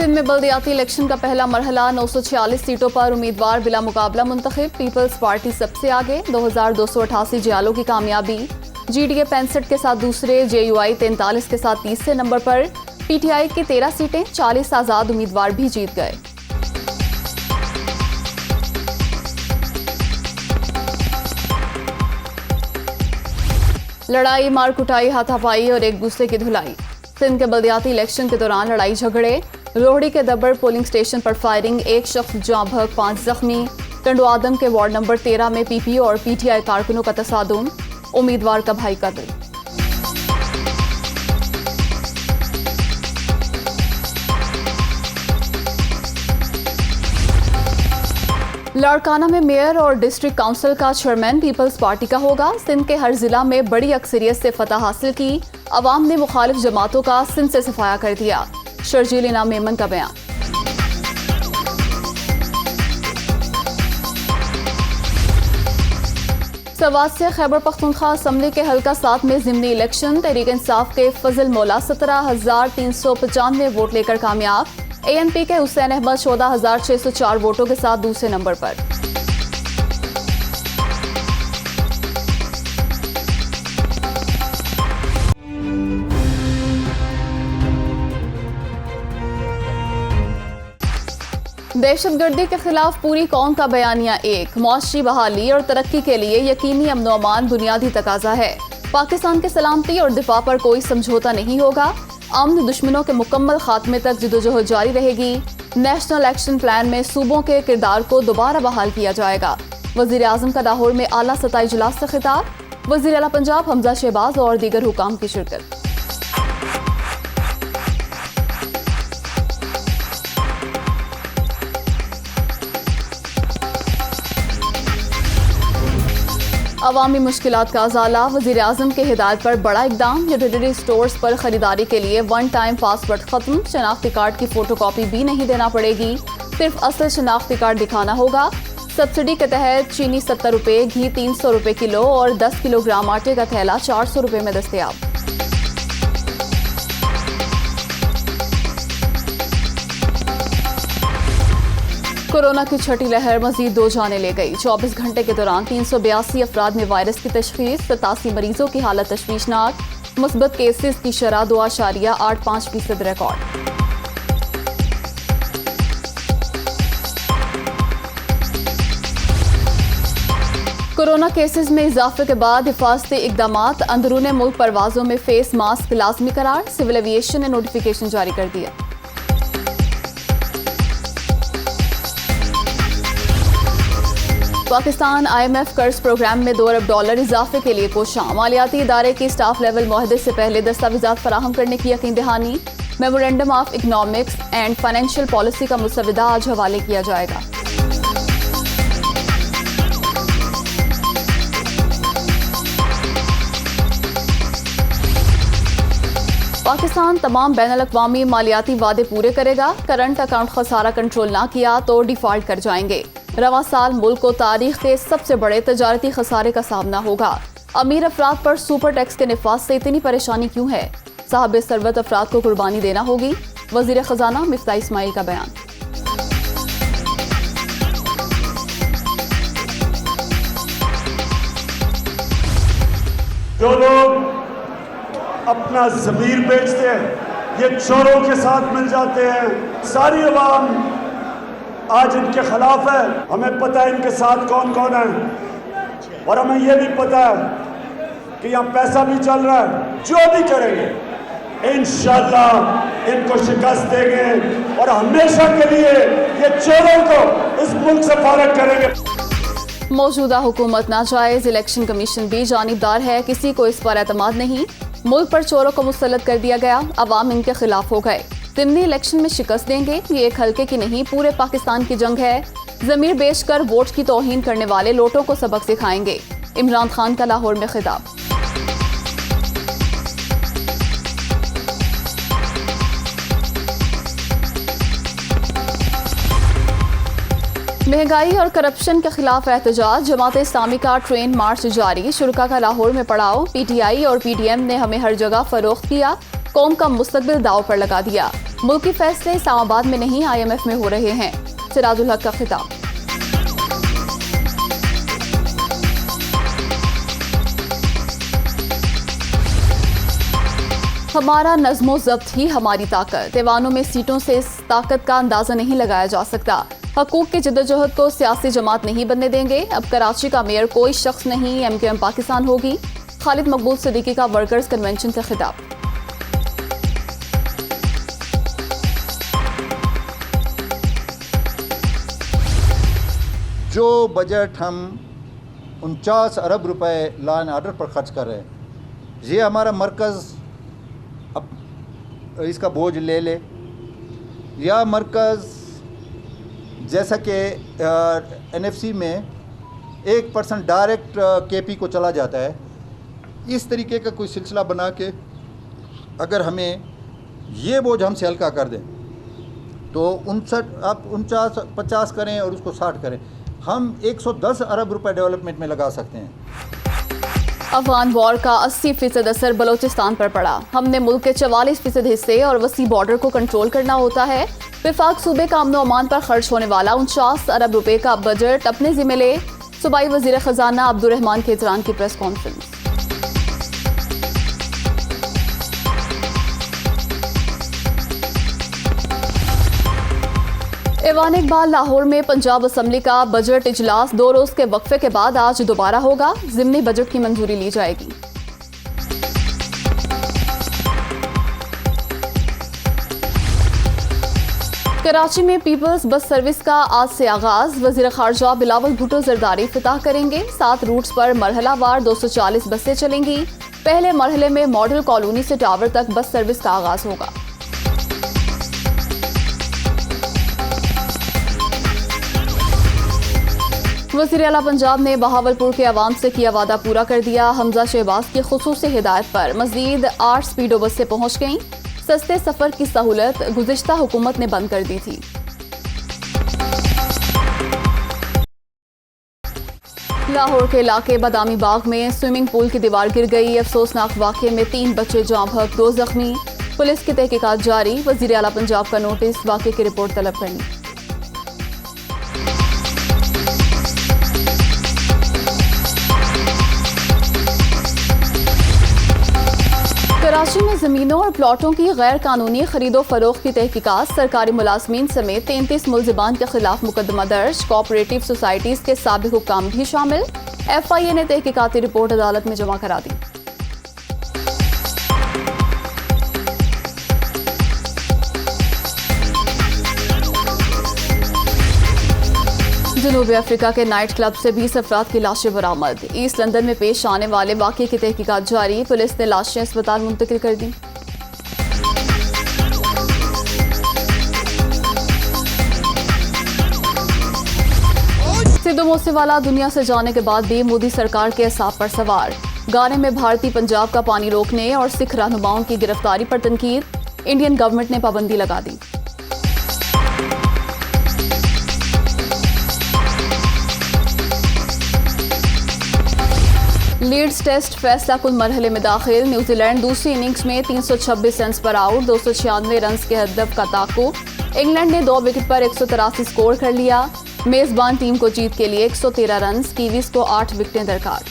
सिंध में बल्दियाती इलेक्शन का पहला मरहला 946 सीटों पर उम्मीदवार बिला मुकाबला मुंतखब। पीपल्स पार्टी सबसे आगे 2288 जियालों की कामयाबी। GDA 65 के साथ दूसरे, JUI 43 के साथ तीसरे नंबर पर। PTI की 13 सीटें, 40 आजाद उम्मीदवार भी जीत गए। लड़ाई, मार कुटाई, हाथापाई और एक दूसरे की धुलाई। सिंध के बल्दियाती इलेक्शन के दौरान लड़ाई झगड़े। रोहड़ी के दब्बर पोलिंग स्टेशन पर फायरिंग, एक शख्स जाँ बहक, 5 जख्मी। टंडो आदम के वार्ड नंबर 13 में PPO और PTI कारकुनों का तसादुम, उम्मीदवार का भाई कत्ल। लाड़काना में मेयर और डिस्ट्रिक्ट काउंसिल का चेयरमैन पीपल्स पार्टी का होगा। सिंध के हर जिला में बड़ी अक्सरियत से फतह हासिल की। अवाम ने मुखालिफ जमातों का सिंध से सफाया कर दिया। शर्जील इनाम मेमन का बयान। सवात से खैबर पख्तूनख्वा असम्बली के हल्का 7 में ज़िमनी इलेक्शन। तहरीक इंसाफ के फजल मौला 17,395 वोट लेकर कामयाब। ANP के हुसैन अहमद 14,604 वोटों के साथ दूसरे नंबर पर। दहशतगर्दी के खिलाफ पूरी कौम का बयानिया एक। मुआशी बहाली और तरक्की के लिए यकीनी अमन व अमान बुनियादी तकाजा है। पाकिस्तान के सलामती और दिफा पर कोई समझौता नहीं होगा। अमन दुश्मनों के मुकम्मल खात्मे तक जदोजहद जारी रहेगी। नेशनल एक्शन प्लान में सूबों के किरदार को दोबारा बहाल किया जाएगा। वजीर आजम का लाहौर में आला सतह इजलास से खिताब। वजीर आला पंजाब हमजा शहबाज और दीगर हुकाम की शिरकत। अवामी मुश्किलात का अजाला। वज़ीर आज़म के हिदायत पर बड़ा इकदाम। यूटिलिटी स्टोर्स पर खरीदारी के लिए 1 टाइम पासवर्ड खत्म। शनाख्ती कार्ड की फोटोकॉपी भी नहीं देना पड़ेगी, सिर्फ असल शनाख्ती कार्ड दिखाना होगा। सब्सिडी के तहत चीनी 70 रुपये, घी 300 रुपये किलो और 10 किलोग्राम आटे का थैला 400 रुपये में दस्तयाब। कोरोना की छठी लहर मजीद 2 जानें ले गई। 24 घंटे के दौरान 382 अफराद में वायरस की तशखीस। 87 मरीजों की हालत तशवीशनाक। मुस्बत केसेस की शरह 2.85% रिकॉर्ड। कोरोना केसेस में इजाफे के बाद हिफाजती इकदामात। अंदरून मुल्क परवाजों में फेस मास्क लाजमी करार। सिविल एविएशन ने नोटिफिकेशन जारी कर दिया। पाकिस्तान IMF कर्ज प्रोग्राम में $2 अरब इजाफे के लिए कोशां। मालियाती इदारे की स्टाफ लेवल मुआहदे से पहले दस्तावेजात फराहम करने की यकीन दहानी। Memorandum of economics and financial policy का मुसविदा आज हवाले किया जाएगा। पाकिस्तान तमाम बैनुल-अक़वामी मालियाती वादे पूरे करेगा। करंट अकाउंट खसारा कंट्रोल ना किया तो डिफॉल्ट कर जाएंगे। रवां साल मुल्क को तारीख के सबसे बड़े तजारती खसारे का सामना होगा। अमीर अफराद पर सुपर टैक्स के निफाज से इतनी परेशानी क्यों है? साहब सरवत अफराद को कुर्बानी देना होगी। वजीर खजाना मिफ्ताह इस्माइल का बयान। जो लोग अपना ज़मीर बेचते हैं, ये चोरों के साथ मिल जाते हैं। सारी अवाम आज इनके खिलाफ है। हमें पता है इनके साथ कौन कौन है और हमें यह भी पता है कि यहाँ पैसा भी चल रहा है। जो भी करेंगे इंशाअल्लाह इनको शिकस्त देंगे और हमेशा के लिए ये चोरों को इस मुल्क से फारिग करेंगे। मौजूदा हुकूमत नाजायज। इलेक्शन कमीशन भी जानिबदार है, किसी को इस पर एतमाद नहीं। मुल्क पर चोरों को मुसल्लत कर दिया गया। अवाम इनके खिलाफ हो गए। ज़िमनी इलेक्शन में शिकस्त देंगे। ये एक हल्के की नहीं, पूरे पाकिस्तान की जंग है। ज़मीर बेचकर वोट की तौहीन करने वाले लोटों को सबक सिखाएंगे। इमरान खान का लाहौर में खिताब। महंगाई और करप्शन के खिलाफ एहतजाज। जमात इस्लामी का ट्रेन मार्च जारी। शुरका का लाहौर में पड़ाव। PTI और PDM ने हमें हर जगह फरोख्त किया। कौम का मुस्तकबिल दाव पर लगा दिया। मुल्की फैसले इस्लामाबाद में नहीं IMF में हो रहे हैं, सिराजुल हक का खिताब। हमारा नज़्मो ज़ब्त ही हमारी ताकत। ऐवानों में सीटों से इस ताकत का अंदाजा नहीं लगाया जा सकता। हकूक की जद्दोजहद को सियासी जमात नहीं बनने देंगे। अब कराची का मेयर कोई शख्स नहीं, MQM पाकिस्तान होगी। खालिद मकबूल सिद्दीकी का वर्कर्स कन्वेंशन से खिताब। जो बजट हम 49 अरब रुपए लॉ एंड ऑर्डर पर खर्च कर रहे हैं, ये हमारा मरकज़ अब इसका बोझ ले ले, या मरकज़ जैसा कि NFC में 1% डायरेक्ट KP को चला जाता है, इस तरीके का कोई सिलसिला बना के अगर हमें ये बोझ हमसे हल्का कर दें तो 49-50 करें और उसको 60 करें, हम 110 अरब रुपए डेवलपमेंट में लगा सकते हैं। अफगान वॉर का 80% असर बलोचिस्तान पर पड़ा। हमने मुल्क के 44% हिस्से और वसी बॉर्डर को कंट्रोल करना होता है। विफाक सूबे का अमन अमान पर खर्च होने वाला 49 अरब रुपए का बजट अपने जिम्मे ले। सूबाई वजीर खजाना अब्दुर्रहमान खेजरान की प्रेस कॉन्फ्रेंस। ऐवान इकबाल लाहौर में पंजाब असम्बली का बजट इजलास 2 रोज के वक्फे के बाद आज दोबारा होगा। ज़िमनी बजट की मंजूरी ली जाएगी। कराची में पीपल्स बस सर्विस का आज से आगाज। वजीर खारजा बिलावल भुट्टो जरदारी इफ्तिताह करेंगे। 7 रूट्स पर मरहलावार 240 बसें चलेंगी। पहले मरहले में मॉडल कॉलोनी से टावर तक बस सर्विस का आगाज होगा। वज़ीर आला पंजाब ने बहावलपुर के अवाम से किया वादा पूरा कर दिया। हमजा शहबाज की खुसूसी हिदायत पर मजीद 8 स्पीडो बसें पहुंच गईं। सस्ते सफर की सहूलत गुज़िश्ता हुकूमत ने बंद कर दी थी। लाहौर के इलाके बादामी बाग में स्विमिंग पूल की दीवार गिर गई। अफसोसनाक वाक़े में 3 बच्चे जाँ बहक, 2 जख्मी। पुलिस की तहकीकात जारी। वज़ीर आला पंजाब का नोटिस, वाक़े की रिपोर्ट तलब करनी। कराची में ज़मीनों और प्लॉटों की गैर कानूनी खरीदो फरोख्त की तहकीकात। सरकारी मुलाजमीन समेत 33 मुल्जिमान के खिलाफ मुकदमा दर्ज। कोऑपरेटिव सोसाइटीज़ के साबिक हुक्काम भी शामिल। FIA ने तहकीकाती रिपोर्ट अदालत में जमा करा दी। जनूबी अफ्रीका के नाइट क्लब से 20 अफराद की लाशें बरामद। ईस्ट लंदन में पेश आने वाले वाक़े की तहकीकात जारी। पुलिस ने लाशें अस्पताल मुंतकिल कर दी। सिद्धू मूसेवाला दुनिया से जाने के बाद भी मोदी सरकार के असाब पर सवार। गाने में भारतीय पंजाब का पानी रोकने और सिख रहनुमाओं की गिरफ्तारी पर तनकीद। इंडियन गवर्नमेंट ने पाबंदी लगा दी। लीड्स टेस्ट फैसला कुल मरहले में दाखिल। न्यूजीलैंड दूसरी इनिंग्स में 326 रन पर आउट। 296 रन के हदफ का ताकू। इंग्लैंड ने 2 विकेट पर 183 स्कोर कर लिया। मेजबान टीम को जीत के लिए 113 रन, कीवीज को 8 विकेटें दरकार।